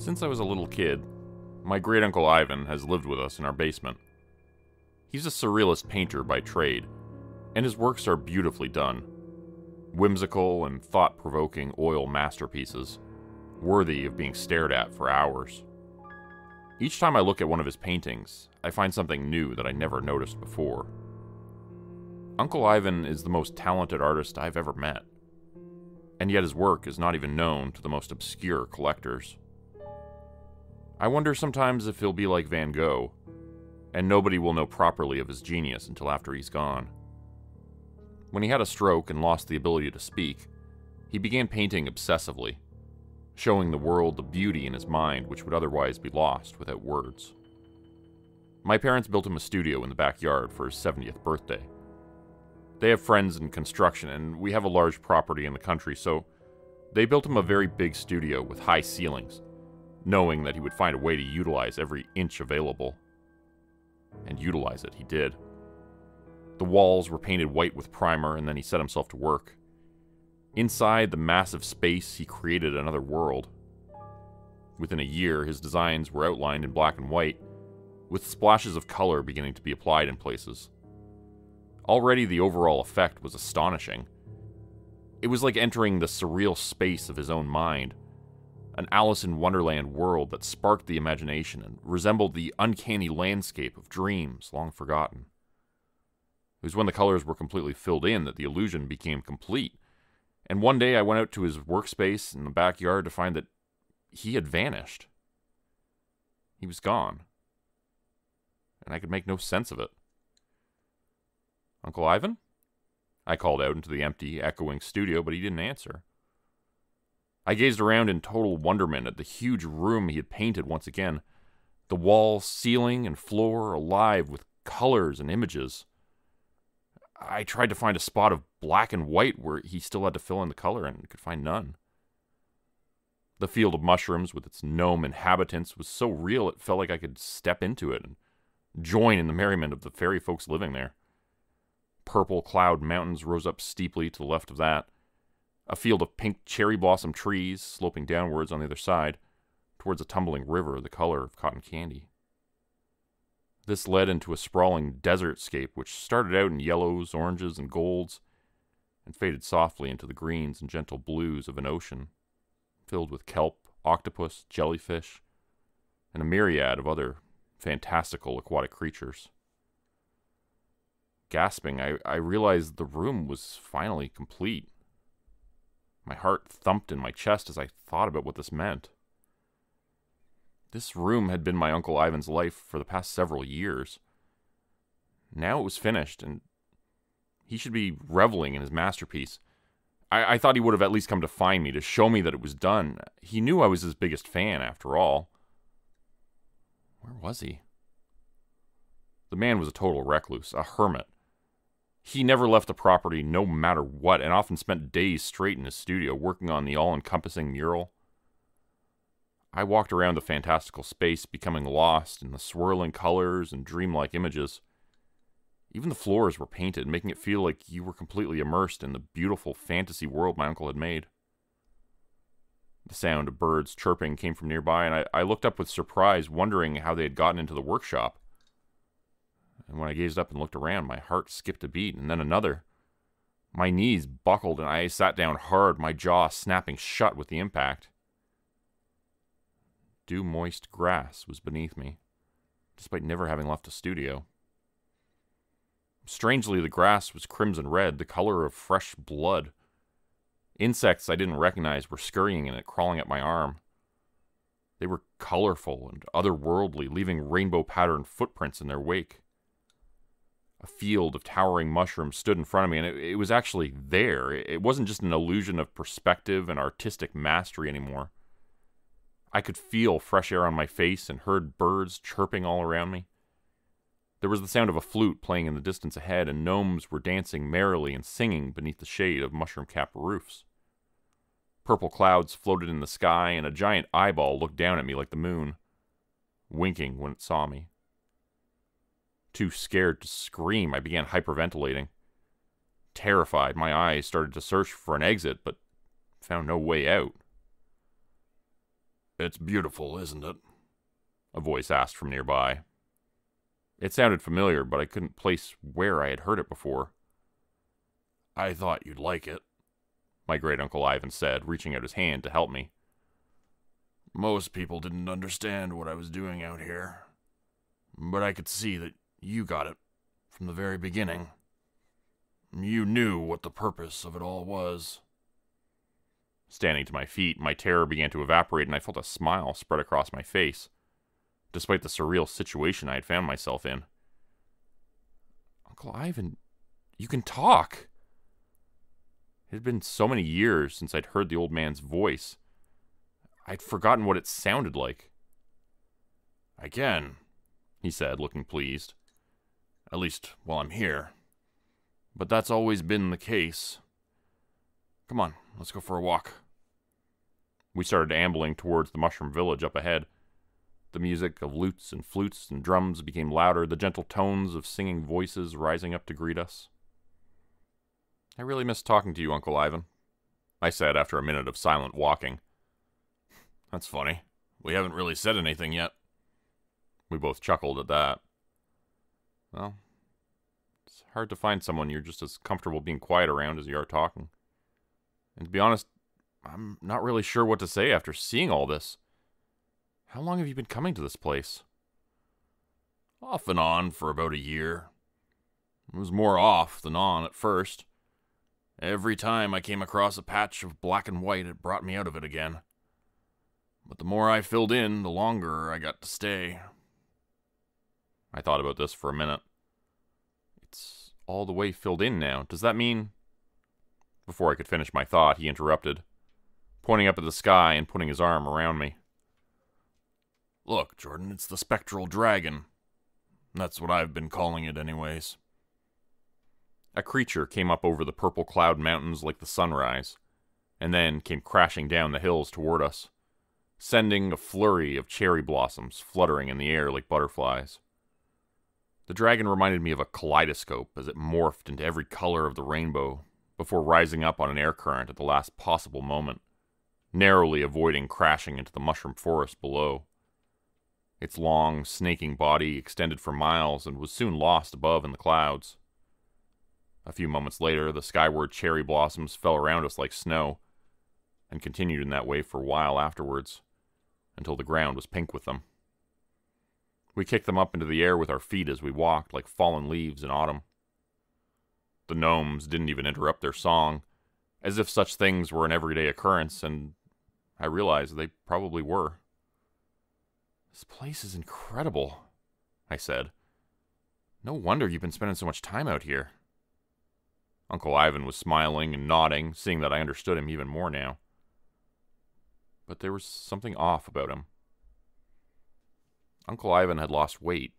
Since I was a little kid, my great-uncle Ivan has lived with us in our basement. He's a surrealist painter by trade, and his works are beautifully done. Whimsical and thought-provoking oil masterpieces, worthy of being stared at for hours. Each time I look at one of his paintings, I find something new that I never noticed before. Uncle Ivan is the most talented artist I've ever met, and yet his work is not even known to the most obscure collectors. I wonder sometimes if he'll be like Van Gogh, and nobody will know properly of his genius until after he's gone. When he had a stroke and lost the ability to speak, he began painting obsessively, showing the world the beauty in his mind which would otherwise be lost without words. My parents built him a studio in the backyard for his 70th birthday. They have friends in construction, and we have a large property in the country, so they built him a very big studio with high ceilings, knowing that he would find a way to utilize every inch available. And utilize it he did. The walls were painted white with primer, and then he set himself to work. Inside the massive space, he created another world. Within a year, his designs were outlined in black and white, with splashes of color beginning to be applied in places. Already the overall effect was astonishing. It was like entering the surreal space of his own mind, an Alice in Wonderland world that sparked the imagination and resembled the uncanny landscape of dreams long forgotten. It was when the colors were completely filled in that the illusion became complete, and one day I went out to his workspace in the backyard to find that he had vanished. He was gone, and I could make no sense of it. "Uncle Ivan?" I called out into the empty, echoing studio, but he didn't answer. I gazed around in total wonderment at the huge room he had painted once again, the walls, ceiling, and floor alive with colors and images. I tried to find a spot of black and white where he still had to fill in the color and could find none. The field of mushrooms with its gnome inhabitants was so real it felt like I could step into it and join in the merriment of the fairy folks living there. Purple cloud mountains rose up steeply to the left of that, a field of pink cherry blossom trees sloping downwards on the other side, towards a tumbling river the color of cotton candy. This led into a sprawling desert-scape which started out in yellows, oranges, and golds, and faded softly into the greens and gentle blues of an ocean, filled with kelp, octopus, jellyfish, and a myriad of other fantastical aquatic creatures. Gasping, I realized the room was finally complete. My heart thumped in my chest as I thought about what this meant. This room had been my Uncle Ivan's life for the past several years. Now it was finished, and he should be reveling in his masterpiece. I thought he would have at least come to find me, to show me that it was done. He knew I was his biggest fan, after all. Where was he? The man was a total recluse, a hermit. He never left the property no matter what, and often spent days straight in his studio working on the all-encompassing mural. I walked around the fantastical space, becoming lost in the swirling colors and dreamlike images. Even the floors were painted, making it feel like you were completely immersed in the beautiful fantasy world my uncle had made. The sound of birds chirping came from nearby, and I looked up with surprise, wondering how they had gotten into the workshop. And when I gazed up and looked around, my heart skipped a beat, and then another. My knees buckled, and I sat down hard, my jaw snapping shut with the impact. Dew-moist grass was beneath me, despite never having left a studio. Strangely, the grass was crimson red, the color of fresh blood. Insects I didn't recognize were scurrying in it, crawling up my arm. They were colorful and otherworldly, leaving rainbow-patterned footprints in their wake. A field of towering mushrooms stood in front of me, and it was actually there. It wasn't just an illusion of perspective and artistic mastery anymore. I could feel fresh air on my face and heard birds chirping all around me. There was the sound of a flute playing in the distance ahead, and gnomes were dancing merrily and singing beneath the shade of mushroom-capped roofs. Purple clouds floated in the sky, and a giant eyeball looked down at me like the moon, winking when it saw me. Too scared to scream, I began hyperventilating. Terrified, my eyes started to search for an exit, but found no way out. It's beautiful, isn't it? A voice asked from nearby. It sounded familiar, but I couldn't place where I had heard it before. I thought you'd like it, my great-uncle Ivan said, reaching out his hand to help me. Most people didn't understand what I was doing out here, but I could see that you got it from the very beginning. You knew what the purpose of it all was. Standing to my feet, my terror began to evaporate, and I felt a smile spread across my face, despite the surreal situation I had found myself in. Uncle Ivan, you can talk! It had been so many years since I'd heard the old man's voice. I'd forgotten what it sounded like. I can, he said, looking pleased. At least while I'm here. But that's always been the case. Come on, let's go for a walk. We started ambling towards the mushroom village up ahead. The music of lutes and flutes and drums became louder, the gentle tones of singing voices rising up to greet us. I really miss talking to you, Uncle Ivan, I said after a minute of silent walking. That's funny. We haven't really said anything yet. We both chuckled at that. Well, it's hard to find someone you're just as comfortable being quiet around as you are talking. And to be honest, I'm not really sure what to say after seeing all this. How long have you been coming to this place? Off and on for about a year. It was more off than on at first. Every time I came across a patch of black and white, it brought me out of it again. But the more I filled in, the longer I got to stay. I thought about this for a minute. It's all the way filled in now. Does that mean... Before I could finish my thought, he interrupted, pointing up at the sky and putting his arm around me. Look, Jordan, it's the spectral dragon. That's what I've been calling it anyways. A creature came up over the purple cloud mountains like the sunrise, and then came crashing down the hills toward us, sending a flurry of cherry blossoms fluttering in the air like butterflies. The dragon reminded me of a kaleidoscope as it morphed into every color of the rainbow before rising up on an air current at the last possible moment, narrowly avoiding crashing into the mushroom forest below. Its long, snaking body extended for miles and was soon lost above in the clouds. A few moments later, the skyward cherry blossoms fell around us like snow, and continued in that way for a while afterwards, until the ground was pink with them. We kicked them up into the air with our feet as we walked, like fallen leaves in autumn. The gnomes didn't even interrupt their song, as if such things were an everyday occurrence, and I realized they probably were. This place is incredible, I said. No wonder you've been spending so much time out here. Uncle Ivan was smiling and nodding, seeing that I understood him even more now. But there was something off about him. Uncle Ivan had lost weight.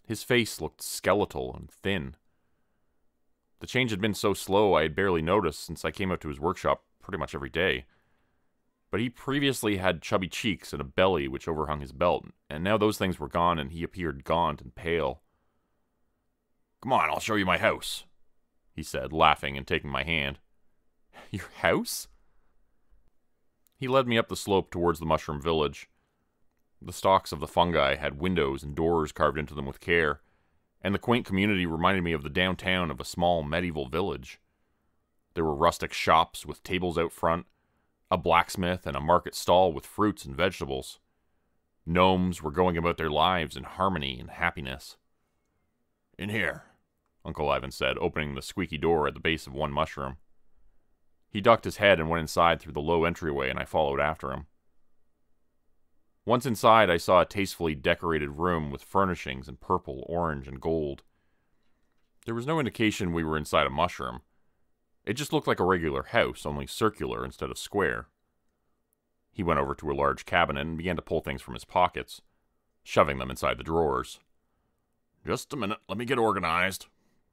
His face looked skeletal and thin. The change had been so slow I had barely noticed since I came out to his workshop pretty much every day. But he previously had chubby cheeks and a belly which overhung his belt, and now those things were gone and he appeared gaunt and pale. Come on, I'll show you my house, he said, laughing and taking my hand. Your house? He led me up the slope towards the mushroom village. The stalks of the fungi had windows and doors carved into them with care, and the quaint community reminded me of the downtown of a small medieval village. There were rustic shops with tables out front, a blacksmith and a market stall with fruits and vegetables. Gnomes were going about their lives in harmony and happiness. In here, Uncle Ivan said, opening the squeaky door at the base of one mushroom. He ducked his head and went inside through the low entryway, and I followed after him. Once inside, I saw a tastefully decorated room with furnishings in purple, orange, and gold. There was no indication we were inside a mushroom. It just looked like a regular house, only circular instead of square. He went over to a large cabinet and began to pull things from his pockets, shoving them inside the drawers. Just a minute, let me get organized,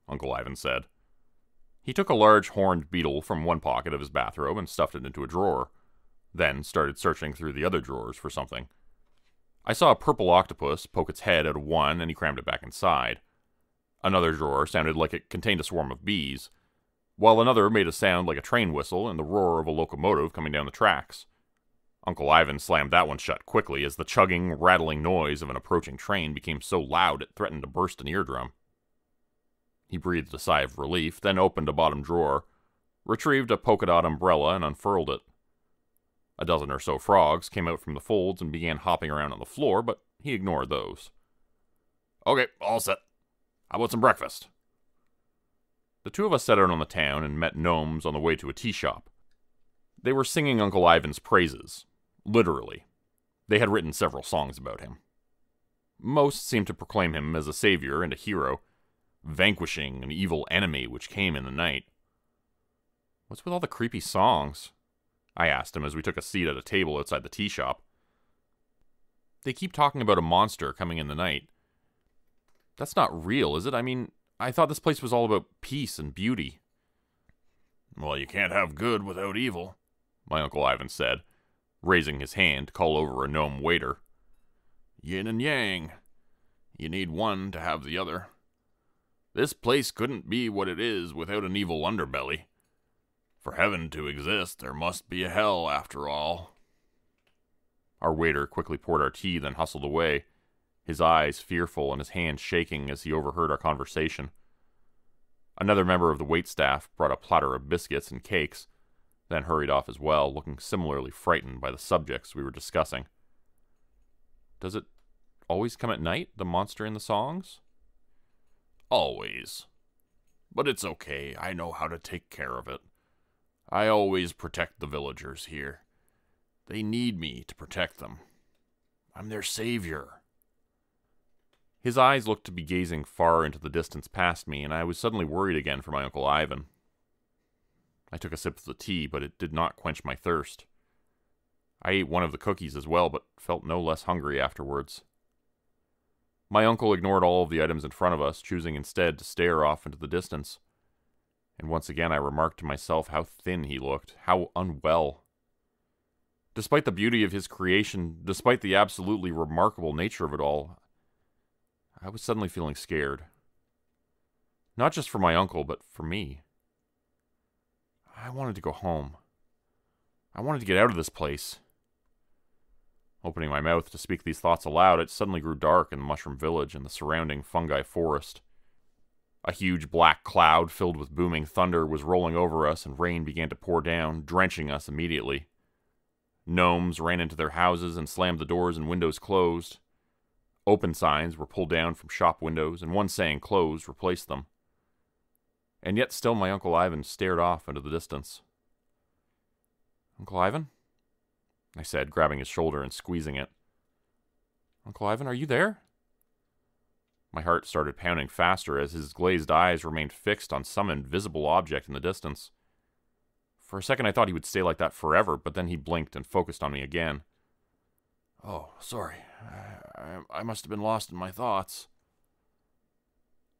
Uncle Ivan said. He took a large horned beetle from one pocket of his bathrobe and stuffed it into a drawer, then started searching through the other drawers for something. I saw a purple octopus poke its head out of one, and he crammed it back inside. Another drawer sounded like it contained a swarm of bees, while another made a sound like a train whistle and the roar of a locomotive coming down the tracks. Uncle Ivan slammed that one shut quickly as the chugging, rattling noise of an approaching train became so loud it threatened to burst an eardrum. He breathed a sigh of relief, then opened a bottom drawer, retrieved a polka-dot umbrella, and unfurled it. A dozen or so frogs came out from the folds and began hopping around on the floor, but he ignored those. "Okay, all set. How about some breakfast?" The two of us set out on the town and met gnomes on the way to a tea shop. They were singing Uncle Ivan's praises. Literally. They had written several songs about him. Most seemed to proclaim him as a savior and a hero, vanquishing an evil enemy which came in the night. "What's with all the creepy songs?" I asked him as we took a seat at a table outside the tea shop. "They keep talking about a monster coming in the night. That's not real, is it? I mean, I thought this place was all about peace and beauty." "Well, you can't have good without evil," my Uncle Ivan said, raising his hand to call over a gnome waiter. "Yin and yang. You need one to have the other. This place couldn't be what it is without an evil underbelly. For heaven to exist, there must be a hell after all." Our waiter quickly poured our tea, then hustled away, his eyes fearful and his hands shaking as he overheard our conversation. Another member of the waitstaff brought a platter of biscuits and cakes, then hurried off as well, looking similarly frightened by the subjects we were discussing. "Does it always come at night, the monster in the songs?" "Always. But it's okay, I know how to take care of it. I always protect the villagers here. They need me to protect them. I'm their savior." His eyes looked to be gazing far into the distance past me, and I was suddenly worried again for my Uncle Ivan. I took a sip of the tea, but it did not quench my thirst. I ate one of the cookies as well, but felt no less hungry afterwards. My uncle ignored all of the items in front of us, choosing instead to stare off into the distance. And once again I remarked to myself how thin he looked, how unwell. Despite the beauty of his creation, despite the absolutely remarkable nature of it all, I was suddenly feeling scared. Not just for my uncle, but for me. I wanted to go home. I wanted to get out of this place. Opening my mouth to speak these thoughts aloud, it suddenly grew dark in the mushroom village and the surrounding fungi forest. A huge black cloud filled with booming thunder was rolling over us, and rain began to pour down, drenching us immediately. Gnomes ran into their houses and slammed the doors and windows closed. Open signs were pulled down from shop windows, and one saying closed replaced them. And yet still my Uncle Ivan stared off into the distance. "Uncle Ivan?" I said, grabbing his shoulder and squeezing it. "Uncle Ivan, are you there?" My heart started pounding faster as his glazed eyes remained fixed on some invisible object in the distance. For a second I thought he would stay like that forever, but then he blinked and focused on me again. "Oh, sorry. I must have been lost in my thoughts."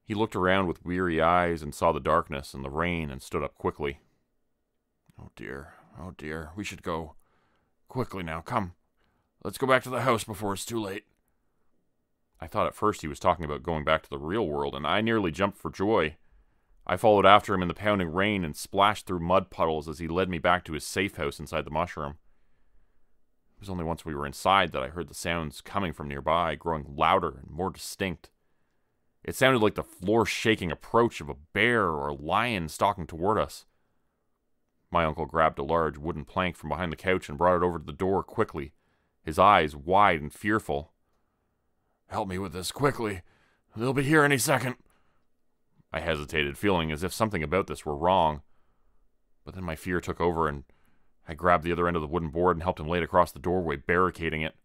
He looked around with weary eyes and saw the darkness and the rain and stood up quickly. Oh dear, we should go. Quickly now, come. Let's go back to the house before it's too late." I thought at first he was talking about going back to the real world, and I nearly jumped for joy. I followed after him in the pounding rain and splashed through mud puddles as he led me back to his safe house inside the mushroom. It was only once we were inside that I heard the sounds coming from nearby, growing louder and more distinct. It sounded like the floor-shaking approach of a bear or a lion stalking toward us. My uncle grabbed a large wooden plank from behind the couch and brought it over to the door quickly, his eyes wide and fearful. "Help me with this, quickly. They'll be here any second." I hesitated, feeling as if something about this were wrong. But then my fear took over, and I grabbed the other end of the wooden board and helped him lay it across the doorway, barricading it.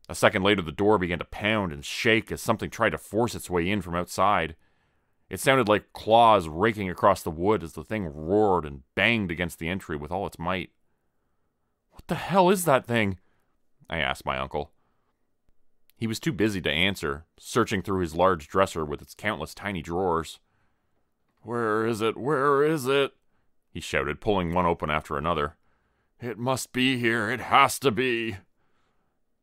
A second later, the door began to pound and shake as something tried to force its way in from outside. It sounded like claws raking across the wood as the thing roared and banged against the entry with all its might. "What the hell is that thing?" I asked my uncle. He was too busy to answer, searching through his large dresser with its countless tiny drawers. "Where is it? Where is it?" he shouted, pulling one open after another. "It must be here. It has to be."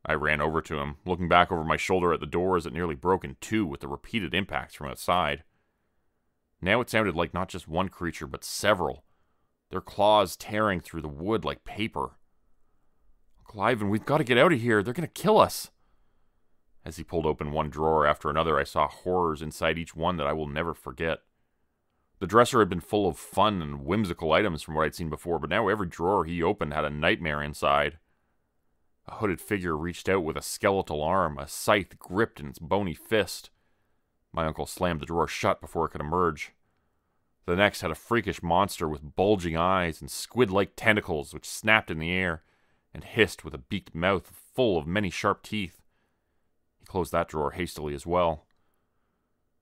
I ran over to him, looking back over my shoulder at the door as it nearly broke in two with the repeated impacts from outside. Now it sounded like not just one creature, but several, their claws tearing through the wood like paper. Uncle Ivan, we've got to get out of here. They're going to kill us. As he pulled open one drawer after another, I saw horrors inside each one that I will never forget. The dresser had been full of fun and whimsical items from what I'd seen before, but now every drawer he opened had a nightmare inside. A hooded figure reached out with a skeletal arm, a scythe gripped in its bony fist. My uncle slammed the drawer shut before it could emerge. The next had a freakish monster with bulging eyes and squid-like tentacles which snapped in the air and hissed with a beaked mouth full of many sharp teeth. He closed that drawer hastily as well.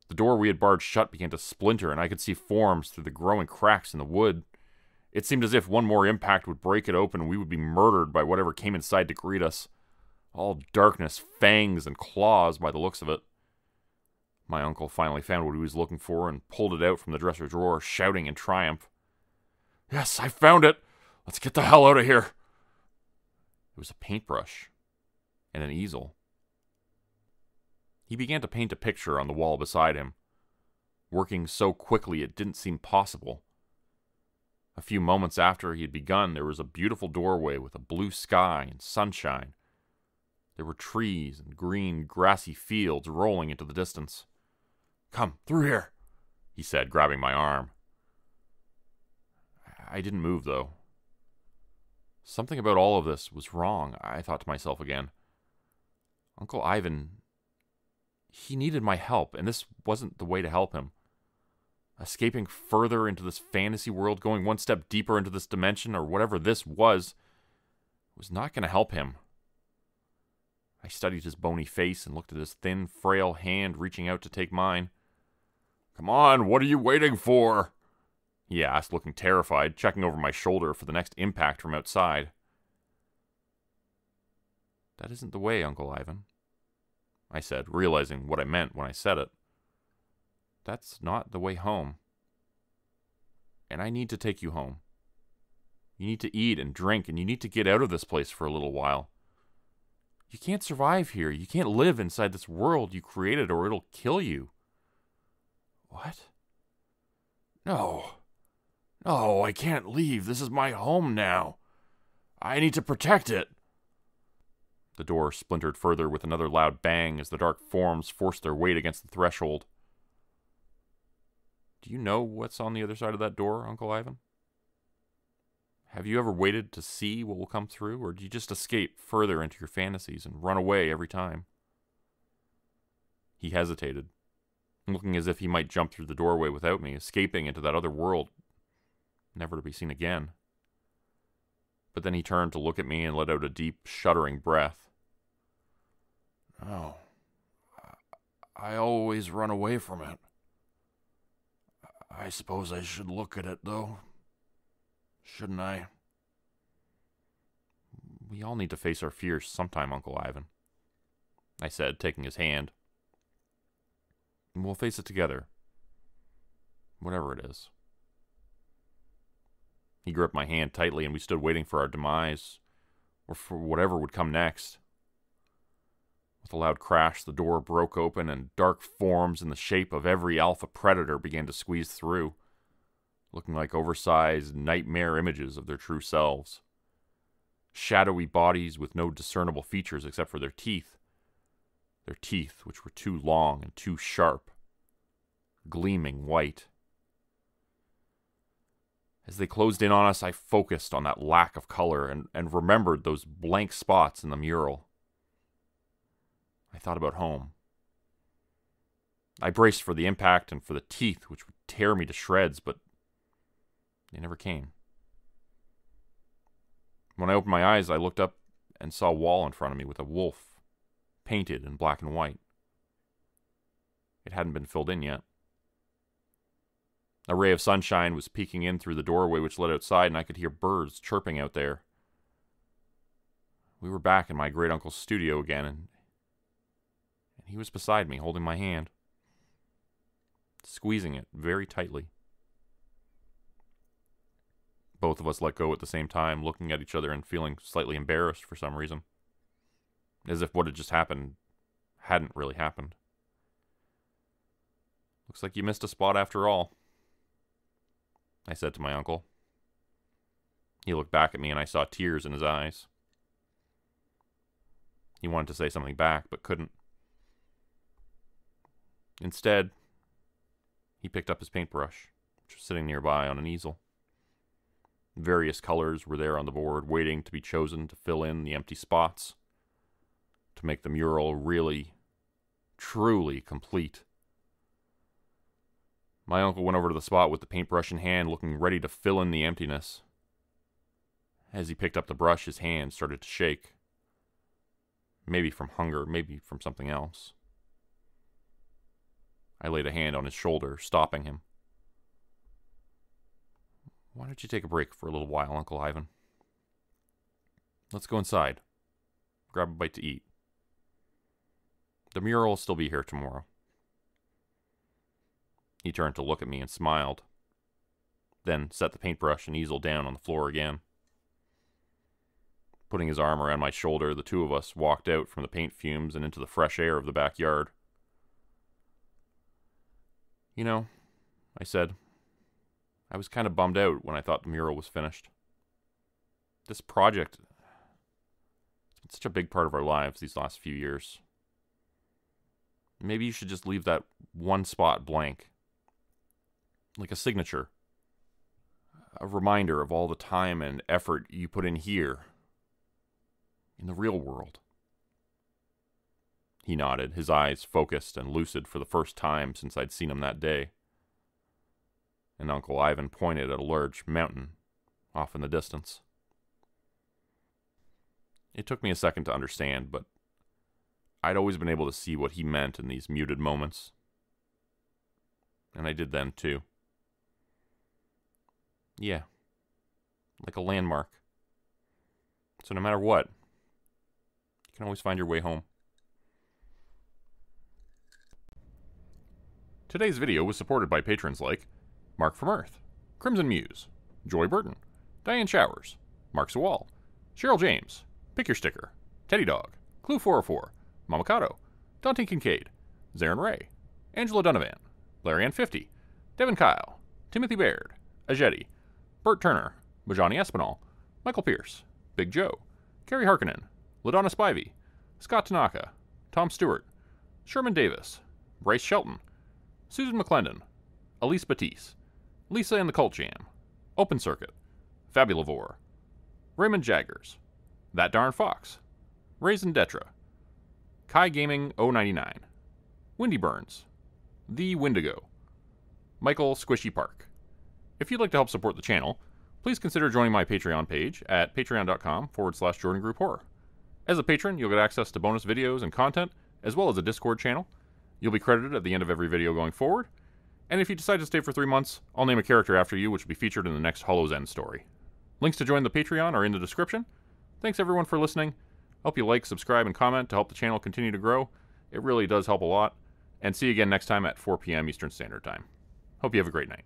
The door we had barred shut began to splinter, and I could see forms through the growing cracks in the wood. It seemed as if one more impact would break it open and we would be murdered by whatever came inside to greet us. All darkness, fangs, and claws by the looks of it. My uncle finally found what he was looking for and pulled it out from the dresser drawer, shouting in triumph. "Yes, I found it! Let's get the hell out of here!" It was a paintbrush and an easel. He began to paint a picture on the wall beside him, working so quickly it didn't seem possible. A few moments after he had begun, there was a beautiful doorway with a blue sky and sunshine. There were trees and green, grassy fields rolling into the distance. "Come, through here," he said, grabbing my arm. I didn't move, though. Something about all of this was wrong, I thought to myself again. Uncle Ivan, he needed my help, and this wasn't the way to help him. Escaping further into this fantasy world, going one step deeper into this dimension, or whatever this was not going to help him. I studied his bony face and looked at his thin, frail hand reaching out to take mine. "Come on, what are you waiting for?" he asked, looking terrified, checking over my shoulder for the next impact from outside. "That isn't the way, Uncle Ivan," I said, realizing what I meant when I said it. "That's not the way home. And I need to take you home. You need to eat and drink, and you need to get out of this place for a little while. You can't survive here. You can't live inside this world you created, or it'll kill you." "What? No. No, I can't leave. This is my home now. I need to protect it." The door splintered further with another loud bang as the dark forms forced their weight against the threshold. "Do you know what's on the other side of that door, Uncle Ivan? Have you ever waited to see what will come through, or do you just escape further into your fantasies and run away every time?" He hesitated, looking as if he might jump through the doorway without me, escaping into that other world, never to be seen again. But then he turned to look at me and let out a deep, shuddering breath. "No, I always run away from it. I suppose I should look at it, though. Shouldn't I?" "We all need to face our fears sometime, Uncle Ivan," I said, taking his hand. "We'll face it together, whatever it is." He gripped my hand tightly, and we stood waiting for our demise, or for whatever would come next. With a loud crash, the door broke open, and dark forms in the shape of every alpha predator began to squeeze through, looking like oversized nightmare images of their true selves. Shadowy bodies with no discernible features except for their teeth which were too long and too sharp, gleaming white. As they closed in on us, I focused on that lack of color and remembered those blank spots in the mural. I thought about home. I braced for the impact and for the teeth which would tear me to shreds, but they never came. When I opened my eyes, I looked up and saw a wall in front of me with a wolf painted in black and white. It hadn't been filled in yet. A ray of sunshine was peeking in through the doorway which led outside, and I could hear birds chirping out there. We were back in my great-uncle's studio again, and he was beside me, holding my hand, squeezing it very tightly. Both of us let go at the same time, looking at each other and feeling slightly embarrassed for some reason, as if what had just happened hadn't really happened. "Looks like you missed a spot after all," I said to my uncle. He looked back at me, and I saw tears in his eyes. He wanted to say something back, but couldn't. Instead, he picked up his paintbrush, which was sitting nearby on an easel. Various colors were there on the board, waiting to be chosen to fill in the empty spots, to make the mural really, truly complete. My uncle went over to the spot with the paintbrush in hand, looking ready to fill in the emptiness. As he picked up the brush, his hand started to shake. Maybe from hunger, maybe from something else. I laid a hand on his shoulder, stopping him. Why don't you take a break for a little while, Uncle Ivan? Let's go inside. Grab a bite to eat. The mural will still be here tomorrow. He turned to look at me and smiled, then set the paintbrush and easel down on the floor again. Putting his arm around my shoulder, the two of us walked out from the paint fumes and into the fresh air of the backyard. You know, I said, I was kind of bummed out when I thought the mural was finished. This project, it's been such a big part of our lives these last few years. Maybe you should just leave that one spot blank. Like a signature. A reminder of all the time and effort you put in here. In the real world. He nodded, his eyes focused and lucid for the first time since I'd seen him that day. And Uncle Ivan pointed at a large mountain off in the distance. It took me a second to understand, but I'd always been able to see what he meant in these muted moments. And I did then, too. Yeah. Like a landmark. So no matter what, you can always find your way home. Today's video was supported by patrons like Mark from Earth, Crimson Muse, Joy Burton, Diane Showers, Mark Sewall, Cheryl James, Pick Your Sticker, Teddy Dog, Clue404, Mamakato, Dante Kincaid, Zarin Ray, Angela Donovan, Larry 50, Devin Kyle, Timothy Baird, Ajeti, Bert Turner, Bajani Espinal, Michael Pierce, Big Joe, Kerry Harkonnen, LaDonna Spivey, Scott Tanaka, Tom Stewart, Sherman Davis, Bryce Shelton, Susan McClendon, Elise Batiste, Lisa and the Cult Jam, Open Circuit, Fabulavore, Raymond Jaggers, That Darn Fox, Raisin Detra, Kai Gaming 099, Windy Burns, The Windigo, Michael Squishy Park. If you'd like to help support the channel, please consider joining my Patreon page at patreon.com/Jordan Group Horror. As a patron, you'll get access to bonus videos and content, as well as a Discord channel. You'll be credited at the end of every video going forward. And if you decide to stay for 3 months, I'll name a character after you, which will be featured in the next Hollow's End story. Links to join the Patreon are in the description. Thanks everyone for listening. Hope you like, subscribe, and comment to help the channel continue to grow. It really does help a lot. And see you again next time at 4 p.m. Eastern Standard Time. Hope you have a great night.